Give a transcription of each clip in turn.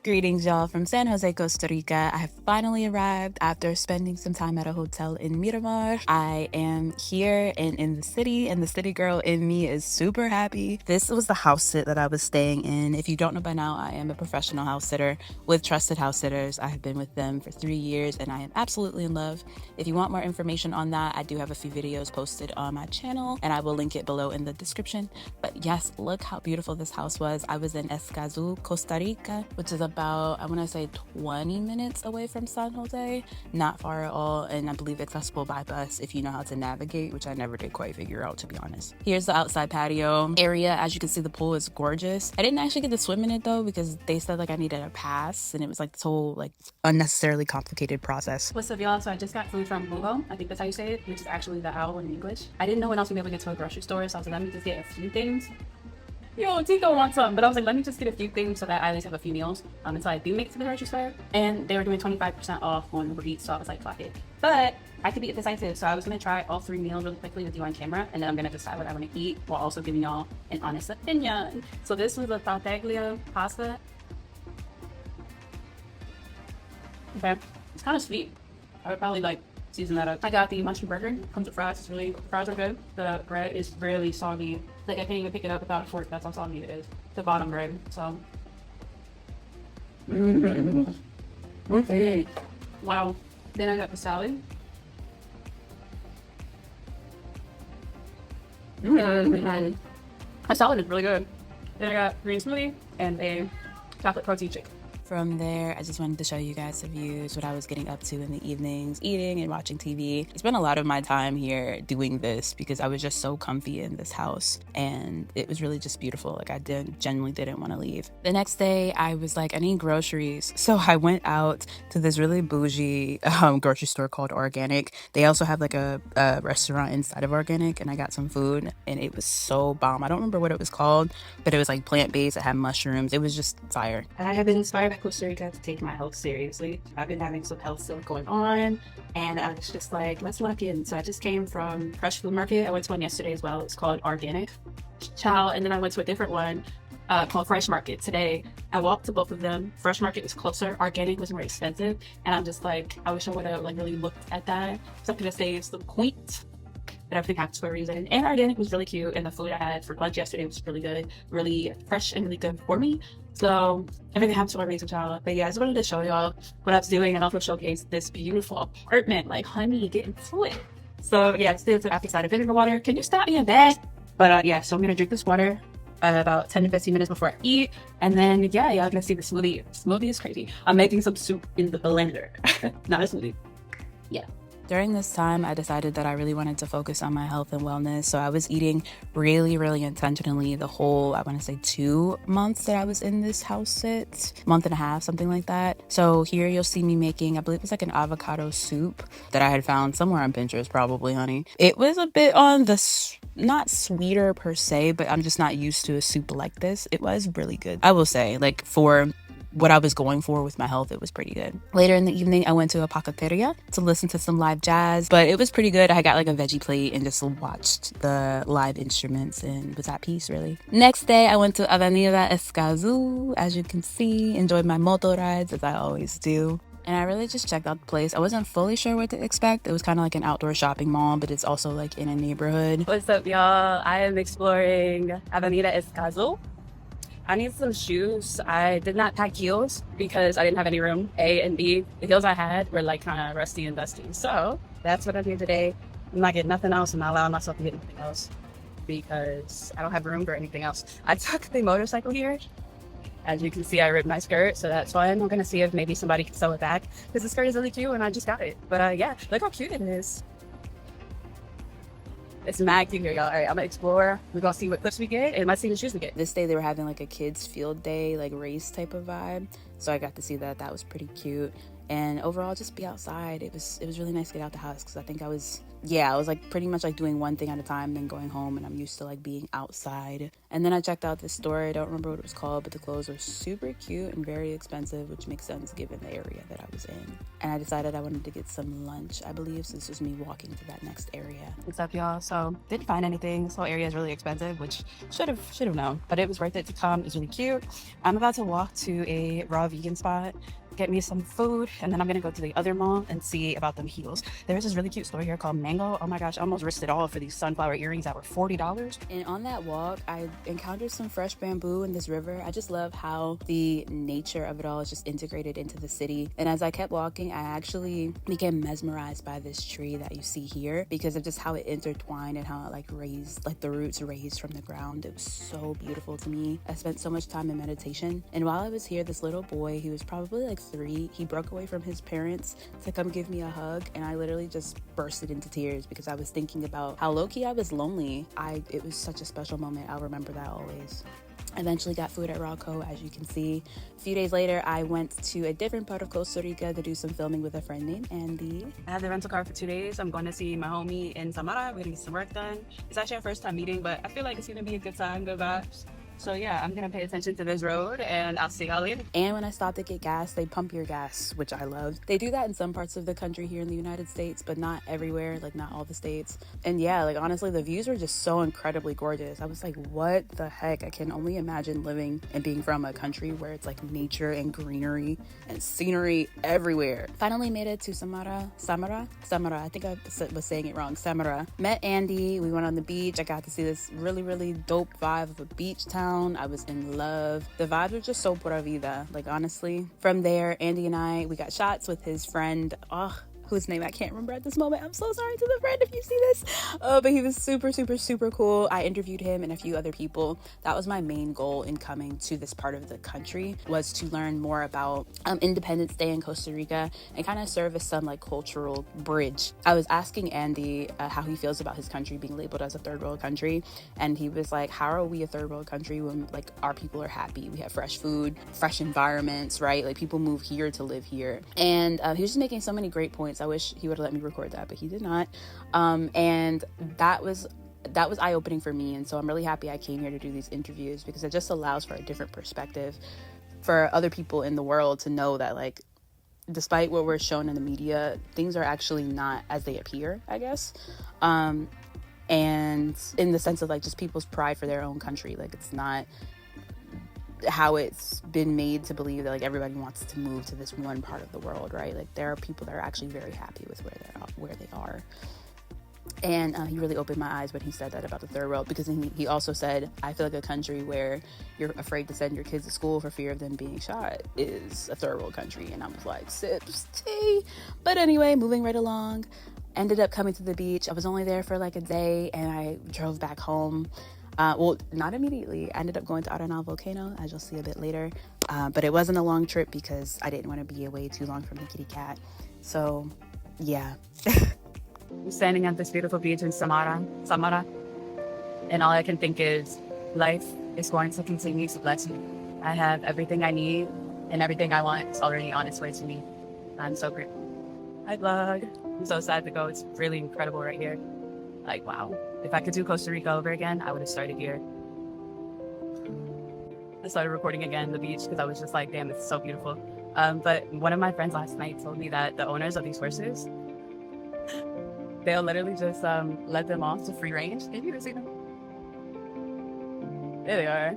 Greetings, y'all, from San Jose, Costa Rica. I have finally arrived after spending some time at a hotel in Miramar. I am here and in the city, and the city girl in me is super happy. This was the house sit that I was staying in. If you don't know by now, I am a professional house sitter with Trusted House Sitters. I have been with them for 3 years, and I am absolutely in love. If you want more information on that, I do have a few videos posted on my channel, and I will link it below in the description. But yes, look how beautiful this house was. I was in Escazú, Costa Rica, which is about, I want to say 20 minutes away from San Jose, not far at all, and I believe accessible by bus if you know how to navigate, which I never did quite figure out, to be honest. Here's the outside patio area. As you can see, the pool is gorgeous. I didn't actually get to swim in it though because they said like I needed a pass, and it was like this whole like unnecessarily complicated process. What's up, y'all? So I just got food from Mugo, I think that's how you say it, which is actually the owl in English. I didn't know when else we'd be able to get to a grocery store, so I was like, let me just get a few things. Yo, Tico wants some, but I was like, let me just get a few things so that I at least have a few meals until I do make it to the grocery store. And they were doing 25% off on Uber Eats, so I was like, fuck it. But I could be indecisive, so I was gonna try all 3 meals really quickly with you on camera, and then I'm gonna decide what I want to eat while also giving y'all an honest opinion. So this was a tartaglia pasta. Okay, it's kind of sweet. I would probably like season that up. I got the mushroom burger. Comes with fries. It's really, fries are good. The bread is really soggy. Like I can't even pick it up without a fork. That's how soggy it is. The bottom bread. So. Okay. Wow. Then I got the salad. The salad is really good. Then I got green smoothie and a chocolate protein shake. From there, I just wanted to show you guys the views, what I was getting up to in the evenings, eating and watching TV. I spent a lot of my time here doing this because I was just so comfy in this house, and it was really just beautiful. Like I genuinely didn't want to leave. The next day, I was like, I need groceries. So I went out to this really bougie grocery store called Organic. They also have like a restaurant inside of Organic, and I got some food, and it was so bomb. I don't remember what it was called, but it was like plant-based. It had mushrooms. It was just fire. I have been inspired by Costa Rica to take my health seriously. I've been having some health stuff going on, and I was just like, let's lock in. So I just came from Fresh Food Market. I went to one yesterday as well. It's called Organic. Ciao. And then I went to a different one called Fresh Market today. I walked to both of them. Fresh Market was closer. Organic was more expensive. And I'm just like, I wish I would have like really looked at that. Something that saves the point. But everything happens for a reason. And Organic was really cute, and the food I had for lunch yesterday was really good, really fresh and really good for me. So everything happens for a reason, child. But yeah, I just wanted to show y'all what I was doing and also showcase this beautiful apartment. Like, honey, get into it. So yeah, still to apple cider vinegar water. Can you stop me in bed? But yeah, so I'm gonna drink this water about 10 to 15 minutes before I eat, and then yeah, y'all gonna see the smoothie. Smoothie is crazy. I'm making some soup in the blender, not a smoothie. Yeah. During this time, I decided that I really wanted to focus on my health and wellness. So I was eating really, really intentionally the whole, I want to say 2 months that I was in this house sit, month and a half, something like that. So here you'll see me making, I believe it's like an avocado soup that I had found somewhere on Pinterest, probably, honey. It was a bit on the, not sweeter per se, but I'm just not used to a soup like this. It was really good. I will say, like, for what I was going for with my health, it was pretty good. Later in the evening, I went to a pacateria to listen to some live jazz, but it was pretty good. I got like a veggie plate and just watched the live instruments and was at peace, really. Next day, I went to Avenida Escazú. As you can see, enjoyed my moto rides as I always do. And I really just checked out the place. I wasn't fully sure what to expect. It was kind of like an outdoor shopping mall, but it's also like in a neighborhood. What's up, y'all? I am exploring Avenida Escazú. I need some shoes. I did not pack heels because I didn't have any room, A, and B, the heels I had were like kind of rusty and dusty. So that's what I'm doing today. I'm not getting nothing else. I'm not allowing myself to get anything else because I don't have room for anything else. I took the motorcycle here. As you can see, I ripped my skirt, so that's fun. I'm gonna see if maybe somebody can sew it back because the skirt is really cute and I just got it. But yeah, look how cute it is. It's mad cute here, y'all. All right, I'm gonna explore. We're gonna see what clips we get and let's see what shoes we get. This day they were having like a kids field day, like race type of vibe. So I got to see that. That was pretty cute. And overall, just be outside. It was really nice to get out the house because I think I was like pretty much like doing one thing at a time, then going home, and I'm used to like being outside. And then I checked out this store. I don't remember what it was called, but the clothes were super cute and very expensive, which makes sense given the area that I was in. And I decided I wanted to get some lunch, I believe, so this was me walking to that next area. What's up, y'all? So didn't find anything. This whole area is really expensive, which should have known, but it was worth it to come. It's really cute. I'm about to walk to a raw a vegan spot, get me some food, and then I'm gonna go to the other mall and see about them heels. There's this really cute store here called Mango. Oh my gosh, I almost risked it all for these sunflower earrings that were $40. And on that walk, I encountered some fresh bamboo in this river. I just love how the nature of it all is just integrated into the city. And as I kept walking, I actually became mesmerized by this tree that you see here because of just how it intertwined and how it like raised, like the roots raised from the ground. It was so beautiful to me. I spent so much time in meditation. And while I was here, this little boy, he was probably like 3, he broke away from his parents to come give me a hug. And I literally just bursted into tears because I was thinking about how low-key I was lonely. It was such a special moment. I'll remember that always. Eventually got food at Rocco, as you can see. A few days later, I went to a different part of Costa Rica to do some filming with a friend named Andy. I had the rental car for 2 days. I'm going to see my homie in Samara. We're gonna get some work done. It's actually our first time meeting, but I feel like it's gonna be a good time, good vibes. So yeah, I'm gonna pay attention to this road and I'll see y'all later. And when I stopped to get gas, they pump your gas, which I loved. They do that in some parts of the country here in the United States, but not everywhere, like not all the states. And yeah, like honestly, the views were just so incredibly gorgeous. I was like, what the heck? I can only imagine living and being from a country where it's like nature and greenery and scenery everywhere. Finally made it to Samara. I think I was saying it wrong. Samara. Met Andy. We went on the beach. I got to see this really, really dope vibe of a beach town. I was in love. The vibes were just so pura vida, like honestly. From there, Andy and we got shots with his friend, whose name I can't remember at this moment. I'm so sorry to the friend if you see this. But he was super, super, super cool. I interviewed him and a few other people. That was my main goal in coming to this part of the country, was to learn more about Independence Day in Costa Rica and kind of serve as some like cultural bridge. I was asking Andy how he feels about his country being labeled as a third world country. And he was like, how are we a third world country when like our people are happy? We have fresh food, fresh environments, right? Like people move here to live here. And he was just making so many great points. I wish he would have let me record that, but he did not. And that was eye-opening for me. And so I'm really happy I came here to do these interviews because it just allows for a different perspective for other people in the world to know that like, despite what we're shown in the media, things are actually not as they appear, I guess. And in the sense of like just people's pride for their own country. Like it's not how it's been made to believe that like everybody wants to move to this one part of the world, right? Like there are people that are actually very happy with where they are. And he really opened my eyes when he said that about the third world, because he also said, I feel like a country where you're afraid to send your kids to school for fear of them being shot is a third world country. And I was like, sips tea. But anyway, moving right along, ended up coming to the beach. I was only there for like a day and I drove back home. Well, not immediately. I ended up going to Arenal Volcano, as you'll see a bit later. But it wasn't a long trip because I didn't want to be away too long from the kitty cat. So, yeah. I'm standing at this beautiful beach in Samara, and all I can think is life is going to continue to bless me. I have everything I need, and everything I want is already on its way to me. I'm so grateful. Hi, vlog. I'm so sad to go. It's really incredible right here. Like, wow. If I could do Costa Rica over again, I would have started here. I started recording again on the beach because I was just like, damn, it's so beautiful. But one of my friends last night told me that the owners of these horses, they'll literally just let them off to free range. Can you see them? There they are.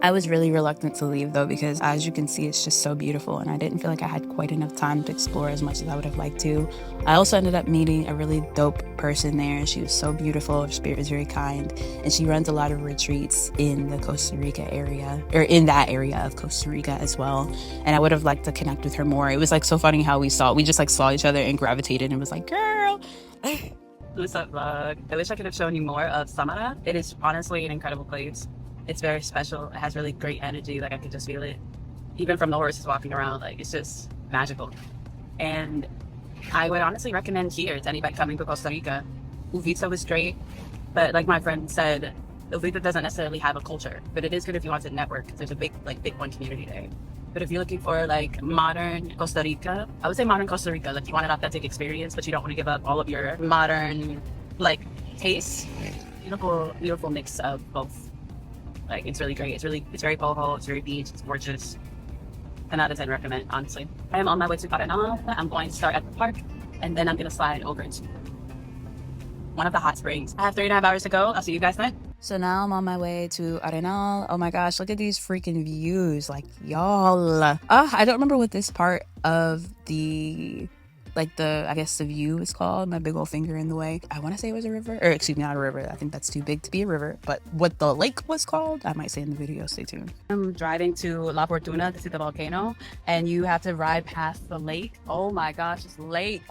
I was really reluctant to leave though, because as you can see, it's just so beautiful and I didn't feel like I had quite enough time to explore as much as I would have liked to. I also ended up meeting a really dope person there. She was so beautiful. Her spirit was very kind, and she runs a lot of retreats in the Costa Rica area, or in that area of Costa Rica as well. And I would have liked to connect with her more. It was like so funny how we just like saw each other and gravitated and was like, girl. What's up, vlog? I wish I could have shown you more of Samara. It is honestly an incredible place. It's very special. It has really great energy. Like I could just feel it. Even from the horses walking around, like it's just magical. And I would honestly recommend here to anybody coming to Costa Rica. Uvita was great, but like my friend said, Uvita doesn't necessarily have a culture, but it is good if you want to network. There's a big one community there. But if you're looking for like modern Costa Rica, I would say modern Costa Rica. Like you want an authentic experience, but you don't want to give up all of your modern like tastes. Beautiful mix of both. Like it's really great. It's very boho. It's very beach. It's gorgeous. 10 out of 10 recommend, honestly. I am on my way to Arenal. I'm going to start at the park, and then I'm going to slide over into one of the hot springs. I have 3.5 hours to go. I'll see you guys then. So now I'm on my way to Arenal. Oh my gosh, look at these freaking views. Like, y'all. I don't remember what this part of the, like I guess the view is called. My big old finger in the way. I want to say it was a river. Or excuse me, not a river. I think that's too big to be a river. But what the lake was called, I might say in the video. Stay tuned. I'm driving to La Fortuna to see the volcano. And you have to ride past the lake. Oh my gosh, this lake.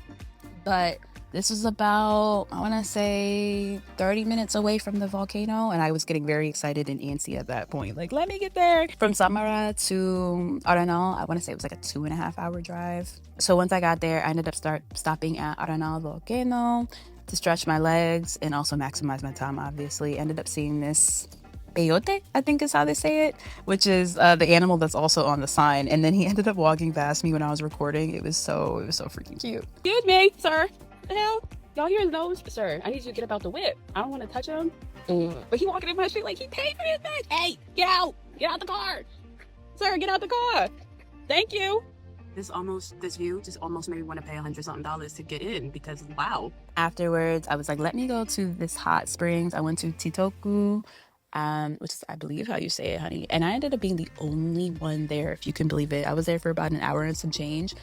But this was about, I want to say 30 minutes away from the volcano. And I was getting very excited and antsy at that point. Like, let me get there. From Samara to Arenal, I want to say it was like a 2.5 hour drive. So once I got there, I ended up stopping at Arenal Volcano to stretch my legs and also maximize my time, obviously. Ended up seeing this peyote, I think is how they say it, which is the animal that's also on the sign. And then he ended up walking past me when I was recording. It was so freaking cute. Excuse me, sir. What the hell? Y'all hear those? Sir, I need you to get about the whip. I don't want to touch him. But he walking in my street like he paid for this thing. Hey, get out. Get out the car. Sir, get out the car. Thank you. This view just almost made me want to pay $100-something to get in because wow. Afterwards, I was like, let me go to this hot springs. I went to Titoku, which is, I believe, how you say it, honey. And I ended up being the only one there, if you can believe it. I was there for about an hour and some change.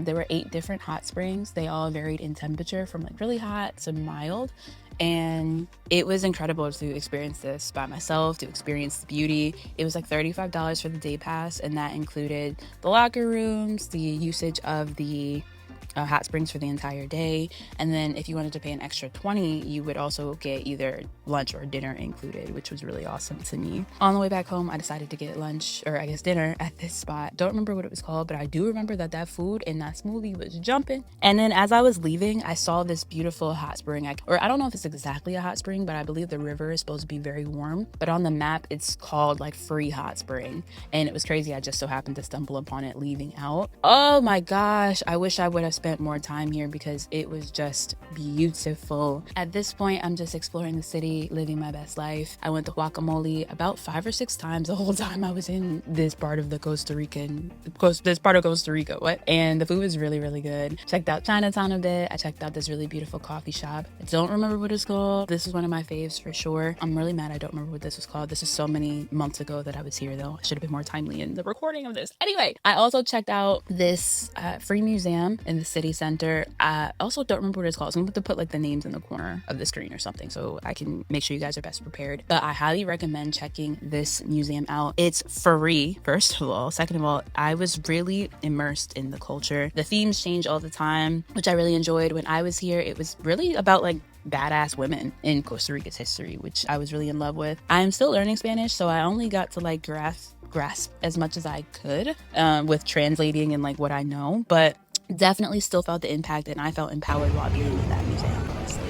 There were 8 different hot springs. They all varied in temperature from like really hot to mild. And it was incredible to experience this by myself, to experience the beauty. It was like $35 for the day pass, and that included the locker rooms, the usage of the hot springs for the entire day. And then if you wanted to pay an extra $20, you would also get either lunch or dinner included, which was really awesome to me. On the way back home, I decided to get lunch, or I guess dinner, at this spot. Don't remember what it was called, but I do remember that food and that smoothie was jumping. And then as I was leaving, I saw this beautiful hot spring. I don't know if it's exactly a hot spring, but I believe the river is supposed to be very warm. But on the map, it's called like Free Hot Spring. And it was crazy. I just so happened to stumble upon it leaving out. Oh my gosh. I wish I would have spent more time here because it was just beautiful. At this point, I'm just exploring the city, living my best life. I went to guacamole about 5 or 6 times the whole time I was in this part of Costa Rica. And the food was really, really good. Checked out Chinatown a bit. I checked out this really beautiful coffee shop. I don't remember what it's called. This is one of my faves for sure. I'm really mad I don't remember what this was called. This is so many months ago that I was here though. I should have been more timely in the recording of this. Anyway, I also checked out this free museum in the city center. I also don't remember what it's called. So I'm going to put like the names in the corner of the screen or something so I can make sure you guys are best prepared. But I highly recommend checking this museum out. It's free, first of all. Second of all, I was really immersed in the culture. The themes change all the time, which I really enjoyed. When I was here, it was really about like badass women in Costa Rica's history, which I was really in love with. I'm still learning Spanish, so I only got to like grasp as much as I could with translating and like what I know, but definitely still felt the impact, and I felt empowered while being in that museum, honestly.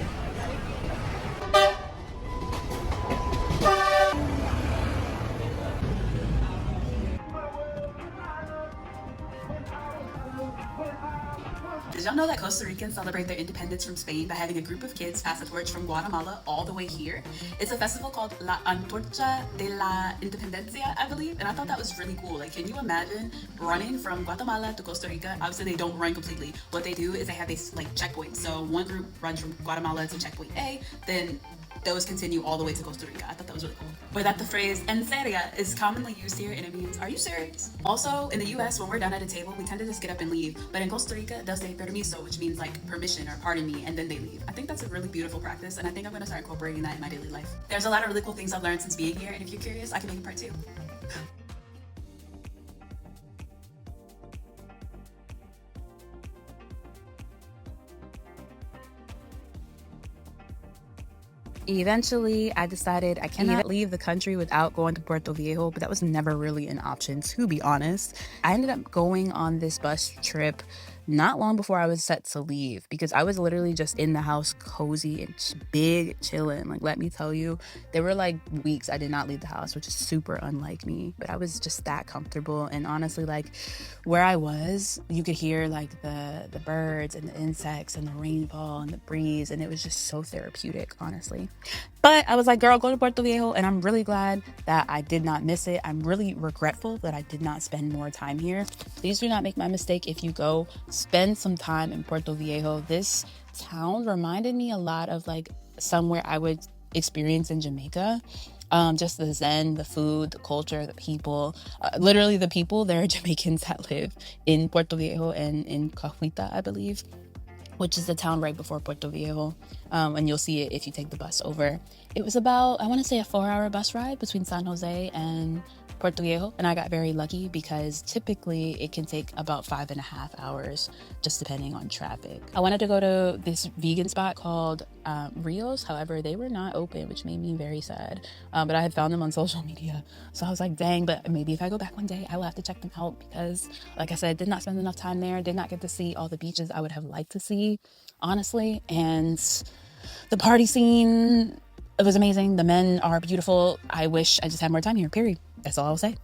Did y'all know that Costa Ricans celebrate their independence from Spain by having a group of kids pass the torch from Guatemala all the way here? It's a festival called La Antorcha de la Independencia, I believe, and I thought that was really cool. Like, can you imagine running from Guatemala to Costa Rica? Obviously, they don't run completely. What they do is they have these like checkpoints. So one group runs from Guatemala to checkpoint A, then those continue all the way to Costa Rica. I thought that was really cool. Or that the phrase en serio is commonly used here, and it means, are you serious? Also, in the US, when we're done at a table, we tend to just get up and leave. But in Costa Rica, they'll say permiso, which means like permission or pardon me, and then they leave. I think that's a really beautiful practice, and I think I'm gonna start incorporating that in my daily life. There's a lot of really cool things I've learned since being here, and if you're curious, I can make a part 2. Eventually, I decided I cannot leave the country without going to Puerto Viejo, but that was never really an option, to be honest. I ended up going on this bus trip not long before I was set to leave because I was literally just in the house cozy and big chilling. Like, let me tell you, there were like weeks I did not leave the house, which is super unlike me, but I was just that comfortable. And honestly, like where I was, you could hear like the birds and the insects and the rainfall and the breeze, and it was just so therapeutic, honestly. But I was like, girl, go to Puerto Viejo, and I'm really glad that I did not miss it. I'm really regretful that I did not spend more time here. Please do not make my mistake. If you go, spend some time in Puerto Viejo. This town reminded me a lot of like somewhere I would experience in Jamaica. Just the zen, the food, the culture, the people. Literally the people, there are Jamaicans that live in Puerto Viejo and in Cahuita, I believe, which is the town right before Puerto Viejo. And you'll see it if you take the bus over. It was about, I want to say, a 4-hour bus ride between San Jose and Puerto Viejo. And I got very lucky because typically it can take about 5.5 hours, just depending on traffic. I wanted to go to this vegan spot called Rios. However, they were not open, which made me very sad. But I had found them on social media. So I was like, dang, but maybe if I go back one day, I will have to check them out because, like I said, did not spend enough time there, did not get to see all the beaches I would have liked to see, honestly. And the party scene, it was amazing. The men are beautiful. I wish I just had more time here, period. That's all I'll say.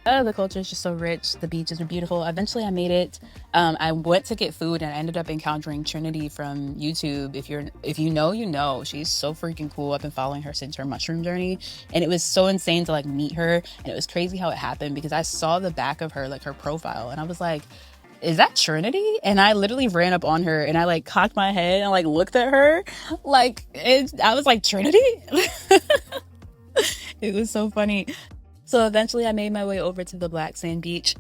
The culture is just so rich. The beaches are beautiful. Eventually I made it. I went to get food and I ended up encountering Trinity from YouTube. If you know, you know. She's so freaking cool. I've been following her since her mushroom journey. And it was so insane to like meet her. And it was crazy how it happened because I saw the back of her, like her profile. And I was like, is that Trinity? And I literally ran up on her and I like cocked my head and like looked at her. Like, I was like, Trinity? It was so funny. So eventually I made my way over to the Black Sand Beach,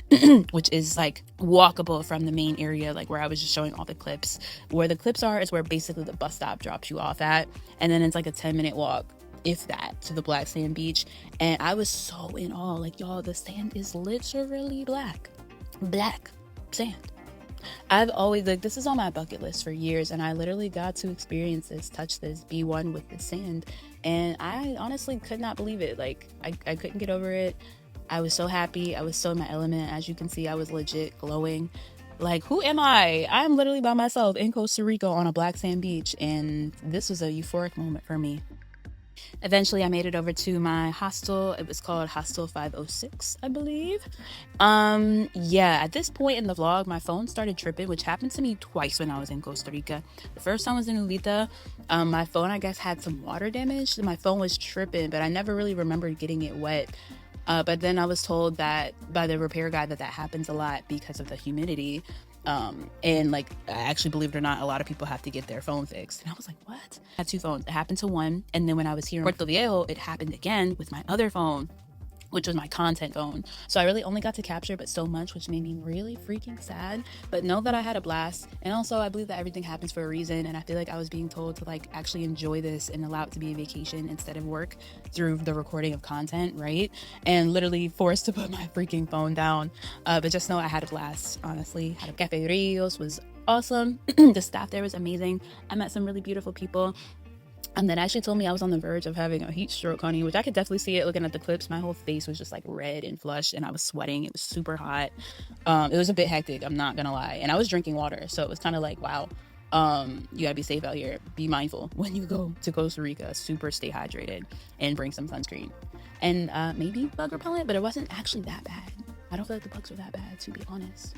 which is like walkable from the main area, like where I was just showing all the clips. Where the clips are is where basically the bus stop drops you off at. And then it's like a 10-minute walk, if that, to the Black Sand Beach. And I was so in awe. Like, y'all, the sand is literally black. Black sand. I've always, like, this is on my bucket list for years, and I literally got to experience this, touch this, be one with the sand, and I honestly could not believe it. Like, I couldn't get over it. I was so happy. I was so in my element. As you can see, I was legit glowing. Like, who am I? I'm literally by myself in Costa Rica on a black sand beach, and this was a euphoric moment for me. Eventually I made it over to my hostel. It was called Hostel 506, I believe. Yeah, at this point in the vlog, my phone started tripping, which happened to me twice when I was in Costa Rica. The first time was in Uvita. My phone, I guess, had some water damage. My phone was tripping, but I never really remembered getting it wet. But then I was told that by the repair guy that happens a lot because of the humidity. And like, I actually, believe it or not, a lot of people have to get their phone fixed. And I was like, what? I had 2 phones. It happened to one. And then when I was here in Puerto Viejo, it happened again with my other phone, which was my content phone. So I really only got to capture but so much, which made me really freaking sad. But know that I had a blast. And also I believe that everything happens for a reason. And I feel like I was being told to like actually enjoy this and allow it to be a vacation instead of work through the recording of content, right? And literally forced to put my freaking phone down. But just know I had a blast, honestly. Had a Cafe Rios, was awesome. The staff there was amazing. I met some really beautiful people. And then actually told me I was on the verge of having a heat stroke, honey, which I could definitely see it looking at the clips. My whole face was just like red and flushed and I was sweating. It was super hot. It was a bit hectic, I'm not gonna lie. And I was drinking water, so it was kind of like, wow, you gotta be safe out here. Be mindful when you go to Costa Rica. Super stay hydrated and bring some sunscreen. And maybe bug repellent, but it wasn't actually that bad. I don't feel like the bugs were that bad, to be honest.